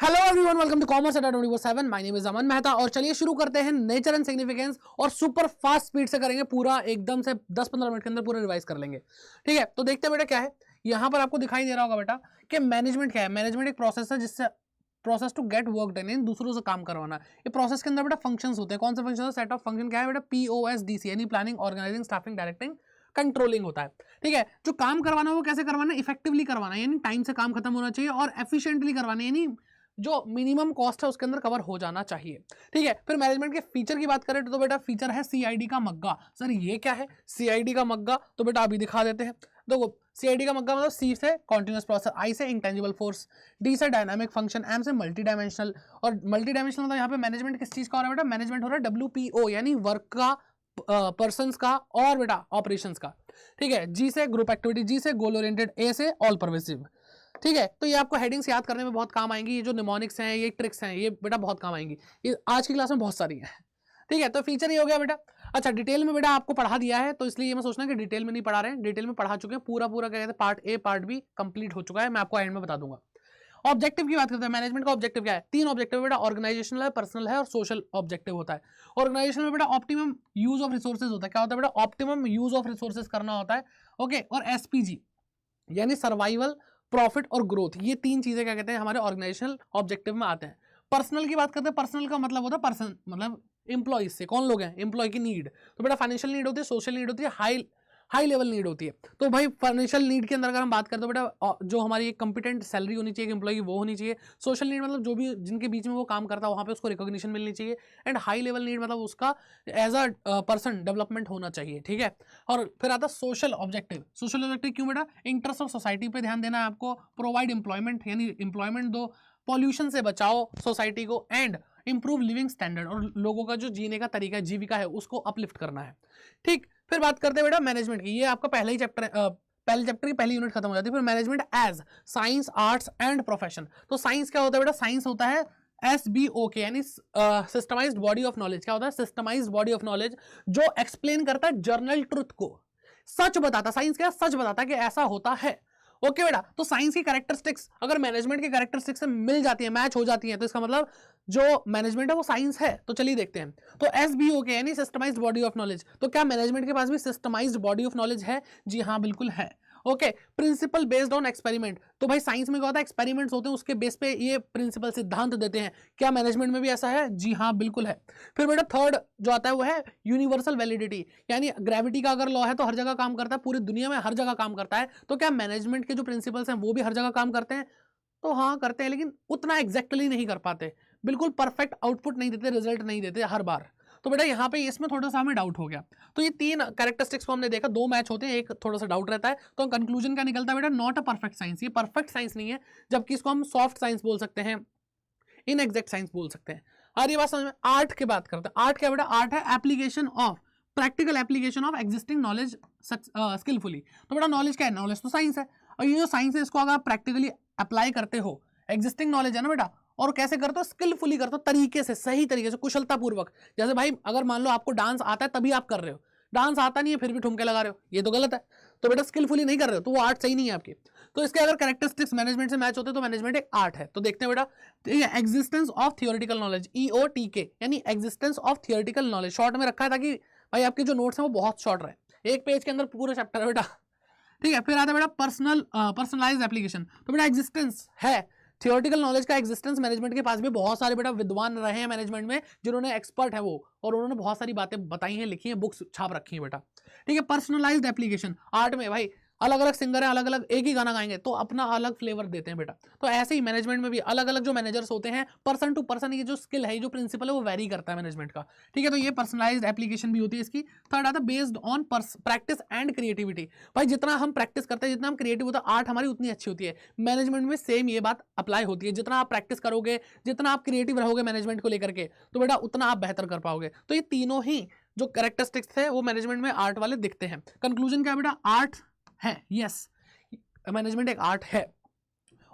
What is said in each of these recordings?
Hello everyone, welcome to commerce Adda 24/7। My name is Aman Mehta और चलिए शुरू करते हैं नेचर एंड सिग्निफिकेंस और सुपर फास्ट स्पीड से करेंगे पूरा, एकदम से 10-15 मिनट के अंदर पूरा रिवाइज कर लेंगे। ठीक है, तो देखते हैं बेटा क्या है। यहाँ पर आपको दिखाई दे रहा होगा बेटा कि मैनेजमेंट क्या है। मैनेजमेंट एक प्रोसेस है जिससे process to get work done, इन दूसरों से काम करवाना। ये प्रोसेस के अंदर बेटा फंक्शंस होते हैं। कौन से फंक्शन? सेट ऑफ फंक्शन क्या है बेटा? POSDC यानी planning, organising, staffing, directing, controlling होता है। ठीक है, जो काम करवाना है वो कैसे करवाना है? इफेक्टिवली करवाना है, यानी टाइम से काम खत्म होना चाहिए, और एफिशिएंटली करवाना है, यानी जो मिनिमम कॉस्ट है उसके अंदर कवर हो जाना चाहिए। ठीक है, फिर मैनेजमेंट के फीचर की बात करें तो बेटा फीचर है CID का मग्गा। सर ये क्या है CID का मग्गा? तो बेटा अभी दिखा देते हैं। देखो, CID का मग्गा मतलब C से कॉन्टिन्यूस प्रोसेस, I से इंटेंजिबल फोर्स, D से डायनामिक फंक्शन, M से मल्टी डायमेंशनल। और मल्टी डायमेंशनल मतलब यहाँ पे मैनेजमेंट किस चीज का हो रहा है बेटा? मैनेजमेंट हो रहा है WPO यानी वर्क का, पर्संस का, और बेटा ऑपरेशंस का। ठीक है, G से ग्रुप एक्टिविटी, G से गोल ओरिएंटेड, A से ऑल परवेसिव। ठीक है, तो ये आपको हेडिंग्स याद करने में बहुत काम आएंगी। ये जो निमोनिक्स हैं, ये ट्रिक्स हैं, ये बेटा बहुत काम आएंगी। ये आज की क्लास में बहुत सारी है। ठीक है, तो फीचर ये हो गया बेटा। अच्छा, डिटेल में बेटा आपको पढ़ा दिया है, तो इसलिए ये मैं सोचना कि डिटेल में नहीं पढ़ा रहे हैं, डिटेल में पढ़ा चुके हैं। पूरा क्या कहते हैं, part A part B complete हो चुका है। मैं आपको एंड में बता दूंगा। ऑब्जेक्टिव की बात करते हैं। मैनेजमेंट का ऑब्जेक्टिव क्या है? 3 ऑब्जेक्टिव बेटा, ऑर्गेनाइजेशनल है, पर्सनल है और सोशल ऑब्जेक्टिव होता है। ऑर्गेनाइजेशन में बेटा ऑप्टिमम यूज ऑफ रिसोर्सेज होता है। क्या होता है बेटा? ऑप्टिमम यूज ऑफ रिसोर्सेज करना होता है। ओके, और SPG यानी सर्वाइवल, प्रॉफिट और ग्रोथ, ये 3 चीजें क्या कहते हैं हमारे ऑर्गेनाइजेशनल ऑब्जेक्टिव में आते हैं। पर्सनल की बात करते हैं। पर्सनल का मतलब होता है पर्सन, मतलब एम्प्लॉइज से कौन लोग हैं? एम्प्लॉय की नीड। तो बेटा फाइनेंशियल नीड होती है, सोशल नीड होती है, हाई लेवल नीड होती है। तो भाई फाइनेंशियल नीड के अंदर अगर हम बात करें तो बेटा जो हमारी एक कंपिटेंट सैलरी होनी चाहिए एम्प्लॉय की, वो होनी चाहिए। सोशल नीड मतलब जो भी जिनके बीच में वो काम करता है वहां पे उसको रिकॉग्निशन मिलनी चाहिए। एंड हाई लेवल नीड मतलब उसका एज अ पर्सन डेवलपमेंट होना चाहिए। ठीक है, और फिर आता सोशल ऑब्जेक्टिव। सोशल ऑब्जेक्टिव क्यों बेटा? इंटरेस्ट ऑफ सोसाइटी पे ध्यान देना है आपको, प्रोवाइड एम्प्लॉयमेंट यानी एम्प्लॉयमेंट दो, पॉल्यूशन से बचाओ सोसाइटी को, एंड इंप्रूव लिविंग स्टैंडर्ड और लोगों का जो जीने का तरीका है, जीविका है, उसको अपलिफ्ट करना है। ठीक, फिर बात करते हैं बेटा मैनेजमेंट की। ये आपका पहला ही चैप्टर, पहले चैप्टर की पहली यूनिट खत्म हो जाती है। फिर management as science, arts and profession. तो साइंस क्या होता है बेटा? साइंस होता है SBOK यानी सिस्टमाइज्ड बॉडी ऑफ नॉलेज। क्या होता है? सिस्टमाइज्ड बॉडी ऑफ नॉलेज, जो एक्सप्लेन करता है जर्नल ट्रुथ को, सच बताता। साइंस क्या? सच बताता कि ऐसा होता है। ओके बेटा, तो साइंस की कैरेक्टरिस्टिक्स अगर मैनेजमेंट की कैरेक्टरिस्टिक्स से मिल जाती है, मैच हो जाती है, तो इसका मतलब जो मैनेजमेंट है वो साइंस है। तो चलिए देखते हैं। तो SBOK यानी सिस्टमाइज्ड बॉडी ऑफ नॉलेज। तो क्या मैनेजमेंट के पास भी सिस्टमाइज्ड बॉडी ऑफ नॉलेज है? जी हाँ, बिल्कुल है। Okay, principle based on experiment. तो भाई साइंस में क्या होता है? एक्सपेरिमेंट्स होते हैं, उसके बेस पे ये प्रिंसिपल सिद्धांत देते हैं। क्या मैनेजमेंट में भी ऐसा है? जी हाँ, बिल्कुल है। फिर बेटा थर्ड जो आता है वो है यूनिवर्सल वैलिडिटी, यानी ग्रेविटी का अगर लॉ है तो हर जगह काम करता है, पूरी दुनिया में हर जगह काम करता है। तो क्या मैनेजमेंट के जो प्रिंसिपल्स हैं वो भी हर जगह काम करते हैं? तो हाँ, करते हैं, लेकिन उतना एग्जैक्टली नहीं कर पाते, बिल्कुल परफेक्ट आउटपुट नहीं देते, रिजल्ट नहीं देते हर बार। तो बेटा यहाँ पे इसमें थोड़ा सा हमें डाउट हो गया। तो ये 3 कैरेक्टरिस्टिक्स को हमने देखा, 2 मैच होते हैं, एक थोड़ा सा डाउट रहता है। तो कंक्लूजन क्या निकलता है बेटा? Not a perfect science. ये परफेक्ट साइंस नहीं है, जबकि इसको हम सॉफ्ट साइंस बोल सकते हैं, इनएग्जैक्ट साइंस बोल सकते हैं। और ये बात समझ में। आर्ट की बात करते हैं। आर्ट क्या बेटा? आर्ट है application of, practical application of existing knowledge skilfully. तो बेटा नॉलेज क्या है? नॉलेज तो साइंस है, और ये जो साइंस है इसको अगर आप प्रैक्टिकली अप्लाई करते हो, एग्जिस्टिंग नॉलेज है ना बेटा, और कैसे करते हो? स्किलफुली करते हो, तरीके से, सही तरीके से, कुशलता पूर्वक। जैसे भाई अगर मान लो आपको डांस आता है तभी आप कर रहे हो, डांस आता नहीं है फिर भी ठुमके लगा रहे हो, ये तो गलत है। तो बेटा स्किलफुली नहीं कर रहे हो तो वो आर्ट सही नहीं है आपकी। तो इसके अगर कैरेक्टरिस्टिक्स मैनेजमेंट से मैच होते हैं तो मैनेजमेंट एक आर्ट है। तो देखते हैं बेटा, ठीक है, existence of theoretical knowledge, EOTK यानी existence of theoretical knowledge, short में रखा है ताकि भाई आपके जो नोट्स हैं वो बहुत शॉर्ट रहे। एक पेज के अंदर पूरा चैप्टर है बेटा। ठीक है, फिर आता है बेटा पर्सनलाइज्ड एप्लीकेशन। तो बेटा एग्जिस्टेंस है थियोरेटिकल नॉलेज का, एग्जिस्टेंस मैनेजमेंट के पास भी बहुत सारे बेटा विद्वान रहे हैं मैनेजमेंट में, जिन्होंने एक्सपर्ट है वो, और उन्होंने बहुत सारी बातें बताई हैं, लिखी हैं, बुक्स छाप रखी है बेटा। ठीक है, पर्सनलाइज्ड एप्लीकेशन। आर्ट में भाई अलग अलग सिंगर है, अलग अलग एक ही गाना गाएंगे तो अपना अलग फ्लेवर देते हैं बेटा। तो ऐसे ही मैनेजमेंट में भी अलग अलग जो मैनेजर्स होते हैं, पर्सन टू पर्सन ये जो स्किल है, जो प्रिंसिपल है वो वेरी करता है मैनेजमेंट का। ठीक है, तो ये पर्सनलाइज्ड एप्लीकेशन भी होती है इसकी। थर्ड आता है based on practice and creativity. भाई जितना हम प्रैक्टिस करते हैं, जितना हम क्रिएटिव होता है, आर्ट हमारी उतनी अच्छी होती है। मैनेजमेंट में सेम ये बात अप्लाई होती है, जितना आप प्रैक्टिस करोगे, जितना आप क्रिएटिव रहोगे मैनेजमेंट को लेकर के, तो बेटा उतना आप बेहतर कर पाओगे। तो ये तीनों ही जो कैरेक्टरिस्टिक्स थे वो मैनेजमेंट में आर्ट वाले दिखते हैं। कंक्लूजन क्या बेटा? आर्ट है, यस, मैनेजमेंट एक आर्ट है।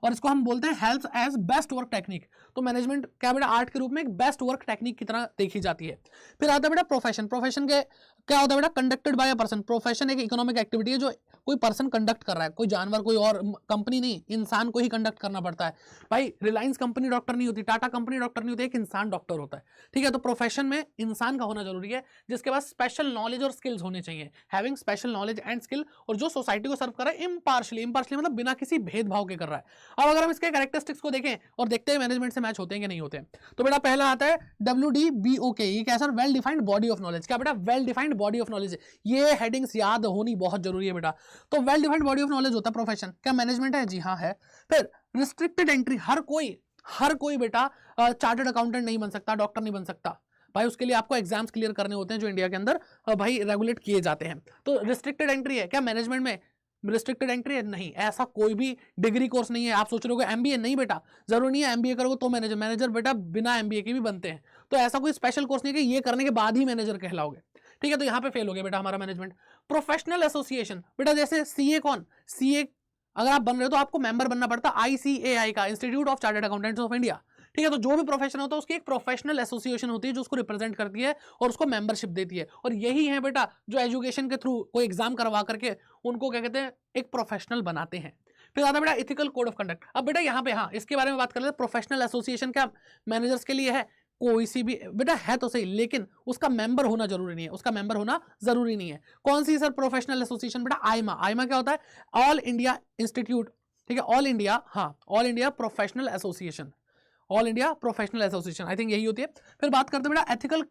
और इसको हम बोलते हैं health as best work technique. तो मैनेजमेंट क्या बेटा आर्ट के रूप में एक बेस्ट वर्क टेक्निक की तरह देखी जाती है। फिर आता है बेटा प्रोफेशन। प्रोफेशन के क्या होता है बेटा conducted by a person. Profession एक इकोनॉमिक एक्टिविटी है जो कोई पर्सन कंडक्ट कर रहा है, कोई जानवर कोई और कंपनी नहीं, इंसान को ही कंडक्ट करना पड़ता है। भाई रिलायंस कंपनी डॉक्टर नहीं होती, टाटा कंपनी डॉक्टर नहीं होती, एक इंसान डॉक्टर होता है। ठीक है, तो प्रोफेशन में इंसान का होना जरूरी है जिसके पास स्पेशल नॉलेज और स्किल्स होने चाहिए, having special knowledge and skill, और जो सोसाइटी को सर्व कर रहा है इम्पार्शली। इम्पार्शली मतलब बिना किसी भेदभाव के कर रहा है। अब अगर हम इसके कैरेक्टरिस्टिक्स को देखें और देखते हैं मैनेजमेंट से मैच होते हैं कि नहीं होते हैं, तो बेटा पहला आता है WDBOK, ये कैसा well defined body of knowledge. क्या बेटा well defined body of knowledge, ये हेडिंग्स याद होनी बहुत जरूरी है बेटा। तो well defined body of knowledge होता है प्रोफेशन। क्या मैनेजमेंट है? जी हाँ है। फिर रिस्ट्रिक्टेड एंट्री, हर कोई बेटा चार्टर्ड अकाउंटेंट नहीं बन सकता, डॉक्टर नहीं बन सकता भाई, उसके लिए आपको एग्जाम्स क्लियर करने होते हैं जो इंडिया के अंदर भाई रेगुलेट किए जाते हैं। तो रिस्ट्रिक्टेड एंट्री है क्या मैनेजमेंट में? रिस्ट्रिक्टेड एंट्री है नहीं, ऐसा कोई भी डिग्री कोर्स नहीं है। आप सोच रहे हो MBA, नहीं बेटा, जरूरी नहीं है MBA करोगे तो मैनेजर बेटा बिना MBA के भी बनते हैं। तो ऐसा कोई स्पेशल कोर्स नहीं है कि ये करने के बाद ही मैनेजर कहलाओगे। ठीक है, तो यहाँ पे फेल हो गया बेटा हमारा मैनेजमेंट। प्रोफेशनल एसोसिएशन, बेटा जैसे CA कौन, CA अगर आप बन रहे हो तो आपको मेंबर बनना पड़ता है ICAI का, institute of chartered accountants of India. ठीक है, तो जो भी प्रोफेशन होता है उसकी एक प्रोफेशनल एसोसिएशन होती है जो उसको रिप्रेजेंट करती है और उसको मेंबरशिप देती है। और यही है बेटा जो एजुकेशन के थ्रू कोई एग्जाम करवा करके उनको क्या कहते हैं, एक प्रोफेशनल बनाते हैं। फिर आता है बेटा इथिकल कोड ऑफ कंडक्ट। अब बेटा यहाँ पे हाँ इसके बारे में बात कर लेते हैं। प्रोफेशनल एसोसिएशन क्या मैनेजर्स के लिए है? कोई सी भी बेटा है तो सही, लेकिन उसका मेंबर होना जरूरी नहीं है, उसका मेंबर होना जरूरी नहीं है। कौन सी सर प्रोफेशनल एसोसिएशन? बेटा आईमा। आईमा क्या होता है? ऑल इंडिया इंस्टीट्यूट, ठीक है, ऑल इंडिया, हाँ all India professional association, all India professional association, I think यही होती है। फिर बात करते हैं बेटा ethical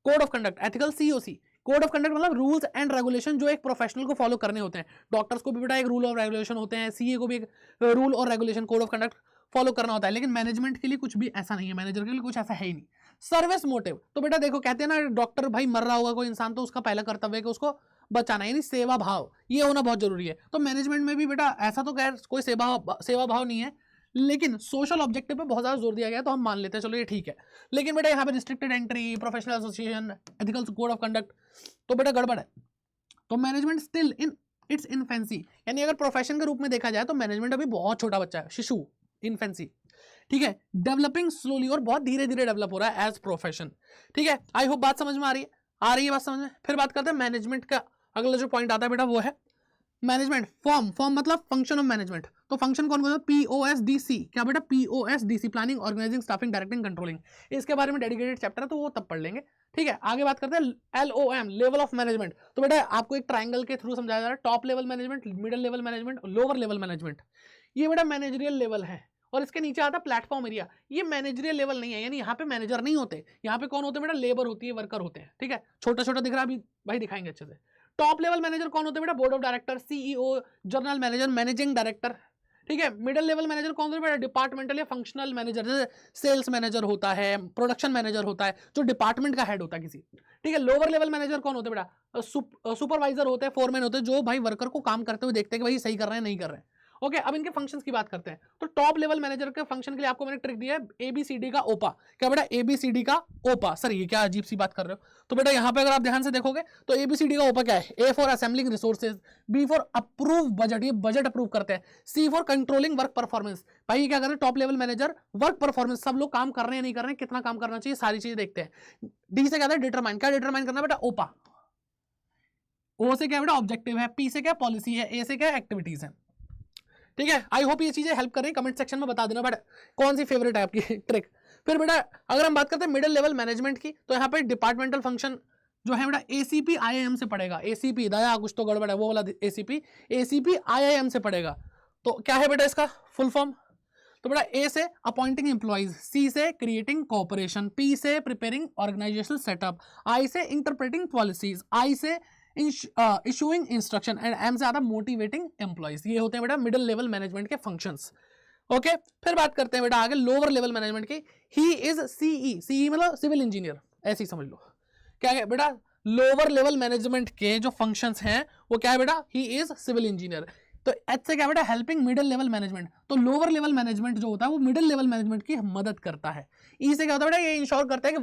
code of conduct, ethical COC, code of conduct मतलब रूल्स एंड रेगुलेशन जो एक प्रोफेशनल को फॉलो करने होते हैं। डॉक्टर्स को भी बेटा एक रूल और रेगुलेशन होते हैं, CA को भी एक रूल और regulation code of conduct follow करना होता है। लेकिन मैनेजमेंट के लिए कुछ भी ऐसा नहीं है, मैनेजर के लिए कुछ ऐसा है ही नहीं। सर्विस मोटिव, तो बेटा देखो कहते हैं ना डॉक्टर भाई मर रहा होगा कोई इंसान तो उसका पहला कर्तव्य है कि उसको बचाना, यानी सेवा भाव, ये होना बहुत जरूरी है। तो मैनेजमेंट में भी बेटा ऐसा तो खैर कोई सेवा भाव नहीं है, लेकिन सोशल ऑब्जेक्टिव पे बहुत ज्यादा जोर दिया गया तो हम मान लेते हैं चलो ये ठीक है। लेकिन बेटा यहाँ पे restricted entry, professional association, ethical code of conduct, तो बेटा गड़बड़ है। तो management still in its infancy, यानी अगर प्रोफेशन के रूप में देखा जाए तो मैनेजमेंट अभी बहुत छोटा बच्चा है, शिशु, इनफेंसी। ठीक है, डेवलपिंग स्लोली, और बहुत धीरे धीरे डेवलप हो रहा है एज प्रोफेशन। ठीक है, आई होप बात समझ में आ रही है बात समझ में। फिर बात करते हैं मैनेजमेंट का अगला जो पॉइंट आता है बेटा वो है मैनेजमेंट फॉर्म मतलब फंक्शन ऑफ मैनेजमेंट। तो फंक्शन कौन कौन सा? POSDC, क्या बेटा POSDC, planning organising staffing directing controlling. इसके बारे में डेडिकेटेड चैप्टर है तो वो तब पढ़ लेंगे। ठीक है, आगे बात करते हैं LOM, लेवल ऑफ मैनेजमेंट। तो बेटा आपको एक ट्राइंगल के थ्रू समझाया जा रहा है, top level management, middle level management, lower level management. ये बेटा मैनेजरियल लेवल है। और इसके नीचे आता है प्लेटफॉर्म एरिया, ये मैनेजरियल लेवल नहीं है, यानी यहाँ पे मैनेजर नहीं होते, यहाँ पे कौन होते हैं बेटा? लेबर होती है, वर्कर होते हैं। ठीक है, छोटा छोटा दिख रहा है अभी भाई, दिखाएंगे अच्छे से। टॉप लेवल मैनेजर कौन होते हैं बेटा? Board of director, CEO, general manager, managing director. ठीक है, मिडिल लेवल मैनेजर कौन होते हैं बेटा? डिपार्टमेंटल या फंक्शनल मैनेजर, जैसे सेल्स मैनेजर होता है, प्रोडक्शन मैनेजर होता है, जो डिपार्टमेंट का हेड होता है किसी। ठीक है, लोअर लेवल मैनेजर कौन होते हैं बेटा? सुपरवाइजर होते हैं, फोरमैन होते हैं, जो भाई वर्कर को काम करते हुए देखते हैं कि भाई सही कर रहे हैं नहीं कर रहे हैं। ओके, अब इनके फंक्शंस की बात करते हैं। तो टॉप लेवल मैनेजर के फंक्शन के लिए आपको मैंने ट्रिक दिया है ABCD का ओपा। क्या बेटा? ABCD का ओपा। सर ये क्या अजीब सी बात कर रहे हो? तो बेटा यहाँ पे अगर आप ध्यान से देखोगे तो ABCD का ओपा क्या है? A for assembling resources, B for approve budget, ये बजट अप्रूव करते हैं, C for controlling work performance. भाई क्या कर रहे हैं? Top level manager work performance, सब लोग काम कर रहे हैं नहीं कर रहे हैं, कितना काम करना चाहिए, सारी चीजें देखते हैं। D से क्या है? डिटरमाइन, क्या डिटरमाइन करना बेटा? ओपा। O से क्या बेटा? ऑब्जेक्टिव है, P से क्या? पॉलिसी है, A से क्या? एक्टिविटीज है। ठीक है, आई होप ये चीजें हेल्प करें, कमेंट सेक्शन में बता देना बट कौन सी फेवरेट है आपकी ट्रिक। फिर बेटा अगर हम बात करते हैं मिडिल लेवल मैनेजमेंट की, तो यहाँ पे डिपार्टमेंटल फंक्शन जो है बेटा ACP IIM से पड़ेगा। ACP दया कुछ तो गड़बड़ है, वो वाला ACP IIM से पड़ेगा। तो क्या है बेटा इसका फुल फॉर्म? तो बेटा A से अपॉइंटिंग एम्प्लॉइज, C से क्रिएटिंग कॉर्पोरेशन, P से प्रिपेयरिंग ऑर्गेनाइजेशनल सेटअप, I से इंटरप्रेटिंग पॉलिसीज, I से इशूइंग इंस्ट्रक्शन एंड M से आता मोटिवेटिंग एम्प्लॉइज। ये होते हैं बेटा मिडिल लेवल मैनेजमेंट के फंक्शंस। ओके, फिर बात करते हैं बेटा आगे लोअर लेवल मैनेजमेंट की। ही इज CE मतलब सिविल इंजीनियर, ऐसे ही समझ लो। क्या है बेटा? लोअर लेवल मैनेजमेंट के जो फंक्शंस हैं वो क्या है बेटा? He is civil engineer. तो H से क्या बेटा? Helping middle level management. तो लोअर लेवल मैनेजमेंट जो होता है वो मिडिल लेवल मैनेजमेंट की मदद करता है। E से क्या होता है बेटा? ये इंश्योर करता है कि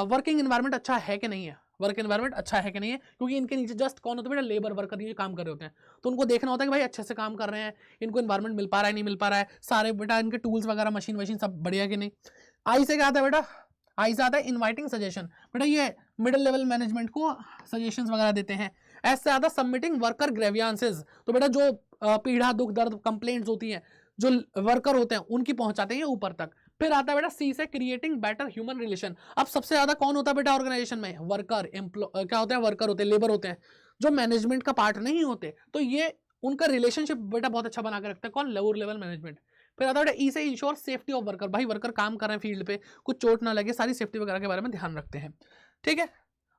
वर्किंग एनवायरनमेंट अच्छा है कि नहीं है, वर्क एनवायरनमेंट अच्छा है कि नहीं है, क्योंकि इनके नीचे जस्ट कौन होता है बेटा, लेबर वर्कर ये काम कर रहे होते हैं, तो उनको देखना होता है कि भाई अच्छे से काम कर रहे हैं, इनको एनवायरनमेंट मिल पा रहा है नहीं मिल पा रहा है, सारे बेटा इनके टूल्स वगैरह मशीन वशीन सब बढ़िया कि नहीं। आई से क्या आता है बेटा, आई से आता है इनवाइटिंग सजेशन, बेटा ये मिडिल लेवल मैनेजमेंट को सजेशंस वगैरह देते हैं। ऐसे आता है सबमिटिंग वर्कर ग्रेवियांसेस, तो बेटा जो पीड़ा दुख दर्द कंप्लेंट्स होती हैं जो वर्कर होते हैं उनकी पहुंचाते हैं ऊपर तक। फिर आता है बेटा सी से क्रिएटिंग बेटर ह्यूमन रिलेशन। अब सबसे ज्यादा कौन होता है बेटा ऑर्गेनाइजेशन में, वर्कर क्या होते हैं, वर्कर होते हैं, लेबर होते हैं, जो मैनेजमेंट का पार्ट नहीं होते, तो ये उनका रिलेशनशिप बेटा बहुत अच्छा बना के रखता है कौन, लोअर लेवल मैनेजमेंट। फिर आता है बेटा ई से इंश्योर सेफ्टी ऑफ वर्कर, भाई वर्कर काम कर रहे हैं फील्ड पे, कुछ चोट ना लगे, सारी सेफ्टी वगैरह के बारे में ध्यान रखते हैं। ठीक है,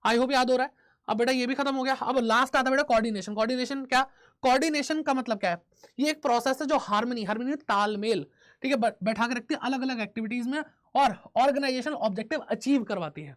आई होप याद हो रहा है। अब बेटा ये भी खत्म हो गया। अब लास्ट आता है बेटा कोऑर्डिनेशन। कोऑर्डिनेशन क्या, कोऑर्डिनेशन का मतलब क्या है, ये एक प्रोसेस है जो हार्मनी तालमेल, ठीक है, बैठा के रखती है अलग अलग एक्टिविटीज में, और ऑर्गेनाइजेशनल ऑब्जेक्टिव अचीव करवाती है।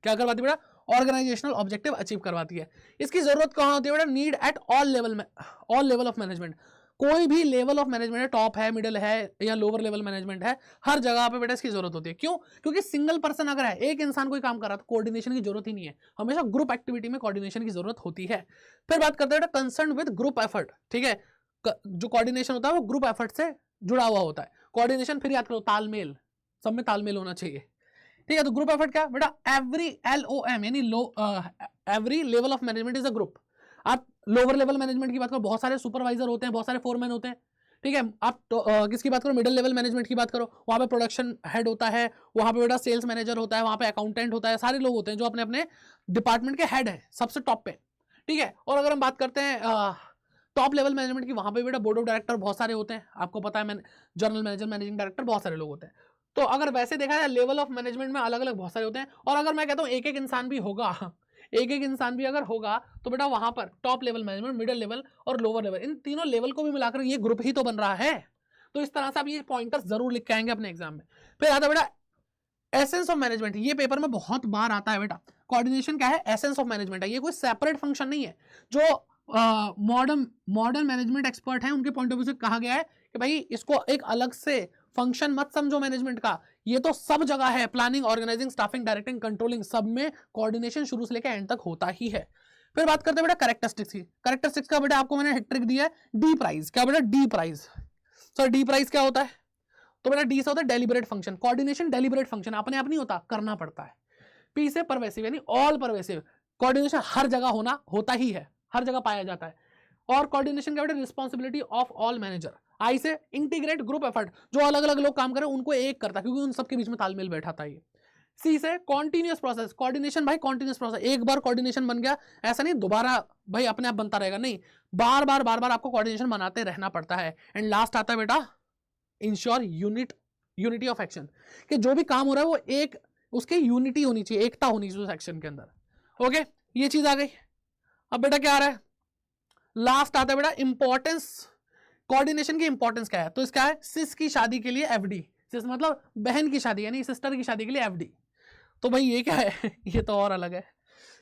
क्या करवाती है बेटा, ऑर्गेनाइजेशनल ऑब्जेक्टिव अचीव करवाती है। इसकी जरूरत कहां होती है बेटा, नीड एट ऑल लेवल में, ऑल लेवल ऑफ मैनेजमेंट, कोई भी लेवल ऑफ मैनेजमेंट है, टॉप है, मिडिल है या लोअर लेवल मैनेजमेंट है, हर जगह पे बेटा इसकी जरूरत होती है। क्यों, क्योंकि सिंगल पर्सन अगर है, एक इंसान कोई काम कर रहा है, तो कोऑर्डिनेशन की जरूरत ही नहीं है, हमेशा ग्रुप एक्टिविटी में कोऑर्डिनेशन की जरूरत होती है। फिर बात करते हैं बेटा कंसर्न विद ग्रुप एफर्ट, ठीक है, जो कोऑर्डिनेशन होता है वो ग्रुप एफर्ट से जुड़ा हुआ होता है। कोऑर्डिनेशन फिर याद करो तालमेल, सब में तालमेल होना चाहिए, ठीक है। तो ग्रुप एफर्ट क्या बेटा, एवरी LOM यानी every level of management is a group. आप लोअर लेवल मैनेजमेंट की बात करो, बहुत सारे सुपरवाइजर होते हैं, बहुत सारे फोरमैन होते हैं, ठीक है। आप किसकी बात करो, मिडिल लेवल मैनेजमेंट की बात करो, वहाँ पे प्रोडक्शन हेड होता है, वहाँ पे बेटा सेल्स मैनेजर होता है, वहाँ पे अकाउंटेंट होता है, सारे लोग होते हैं जो अपने अपने डिपार्टमेंट के हेड है सबसे टॉप पे, ठीक है। और अगर हम बात करते हैं टॉप लेवल मैनेजमेंट की, वहाँ पे बेटा बोर्ड ऑफ डायरेक्टर बहुत सारे होते हैं, आपको पता है, जनरल मैनेजर, मैनेजिंग डायरेक्टर, बहुत सारे लोग होते हैं। तो अगर वैसे देखा जाए लेवल ऑफ मैनेजमेंट में अलग अलग बहुत सारे होते हैं। और अगर मैं कहता हूँ एक एक इंसान भी होगा, एक एक इंसान भी अगर होगा, तो बेटा वहां पर top level management, middle level और लोअर लेवल, इन तीनों लेवल को भी मिलाकर ये ग्रुप ही तो बन रहा है। तो इस तरह से आप ये पॉइंटर्स जरूर लिख के आएंगे अपने एग्जाम में। फिर आता है बेटा एसेंस ऑफ मैनेजमेंट, ये पेपर में बहुत बार आता है बेटा। कोऑर्डिनेशन क्या है, एसेंस ऑफ मैनेजमेंट है, ये कोई सेपरेट फंक्शन नहीं है। जो मॉडर्न मैनेजमेंट एक्सपर्ट हैं उनके पॉइंट ऑफ व्यू से कहा गया है कि भाई इसको एक अलग से फंक्शन मत समझो मैनेजमेंट का, ये तो सब जगह है, planning, organising, staffing, directing, controlling, सब में कोऑर्डिनेशन शुरू से लेकर एंड तक होता ही है। फिर बात करते हैं बेटा कैरेक्टरिस्टिक्स की। कैरेक्टरिस्टिक्स का बेटा आपको मैंने ट्रिक दिया है, डी प्राइज। क्या बेटा, D prize, sir D prize क्या होता है, तो बेटा डी से होता है deliberate function. Coordination deliberate function, अपने आप नहीं होता, करना पड़ता है। पी से परवेसिव यानी ऑल परवेसिव, कोऑर्डिनेशन हर जगह होता ही है, हर जगह पाया जाता है। और कोऑर्डिनेशन का बेटा रिस्पांसिबिलिटी ऑफ ऑल मैनेजर। आई से इंटीग्रेट ग्रुप एफर्ट, जो अलग अलग लोग काम करें उनको एक करता है, क्योंकि उन सबके बीच में तालमेल बैठाता है। सी से कॉन्टिन्यूस प्रोसेस, कोऑर्डिनेशन भाई कॉन्टिन्यूस प्रोसेस, एक बार कोऑर्डिनेशन बन गया ऐसा नहीं दोबारा भाई अपने आप बनता रहेगा, नहीं, बार बार आपको कोऑर्डिनेशन बनाते रहना पड़ता है। एंड लास्ट आता है बेटा इंश्योर यूनिटी ऑफ एक्शन, कि जो भी काम हो रहा है वो एक उसकी यूनिटी होनी चाहिए, एकता होनी चाहिए उस एक्शन के अंदर। ओके, ये चीज आ गई। अब बेटा क्या आ रहा है, लास्ट आता है बेटा इंपॉर्टेंस, कोऑर्डिनेशन की इंपॉर्टेंस क्या है, तो इसका है सिस की शादी के लिए FD, सिस मतलब बहन की शादी यानी सिस्टर की शादी के लिए FD। तो भाई ये क्या है, ये तो और अलग है,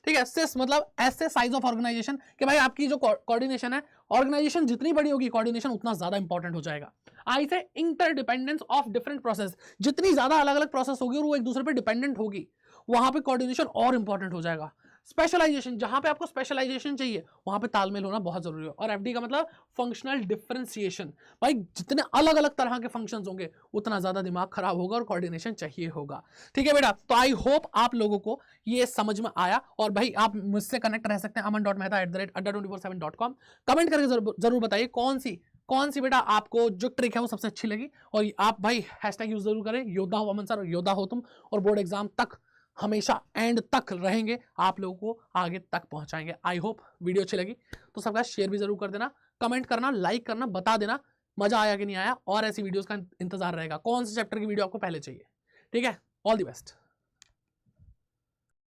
ठीक है। सिस मतलब ऐसे साइज ऑफ ऑर्गेनाइजेशन, कि भाई आपकी जो कोऑर्डिनेशन है, ऑर्गेनाइजेशन जितनी बड़ी होगी कोऑर्डिनेशन उतना ज्यादा इंपॉर्टेंट हो जाएगा। आई से इंटरडिपेंडेंस ऑफ डिफरेंट प्रोसेस, जितनी ज्यादा अलग अलग प्रोसेस होगी और वो एक दूसरे पर डिपेंडेंट होगी, वहां पे कोऑर्डिनेशन और इंपॉर्टेंट हो जाएगा। स्पेशलाइजेशन, जहां पे आपको स्पेशलाइजेशन चाहिए वहां पे तालमेल होना बहुत जरूरी है। और FD का मतलब फंक्शनल डिफरेंशिएशन, भाई जितने अलग अलग तरह के फंक्शंस होंगे उतना ज्यादा दिमाग खराब होगा और कोऑर्डिनेशन चाहिए होगा, ठीक है बेटा। तो आई होप आप लोगों को ये समझ में आया। और भाई आप मुझसे कनेक्ट रह सकते हैं aman.mehta@adda247.com। कमेंट करके जरूर बताइए कौन सी बेटा आपको जो ट्रिक है वो सबसे अच्छी लगी। और आप भाई हैशटैग यूज जरूर करें, योद्धा हो अमन सर, योद्धा हो तुम, और बोर्ड एग्जाम तक हमेशा एंड तक रहेंगे, आप लोगों को आगे तक पहुंचाएंगे। आई होप वीडियो अच्छी लगी तो सबका शेयर भी जरूर कर देना, कमेंट करना, लाइक करना, बता देना मजा आया कि नहीं आया, और ऐसी वीडियोस का इंतजार रहेगा, कौन से चैप्टर की वीडियो आपको पहले चाहिए, ठीक है। All the best.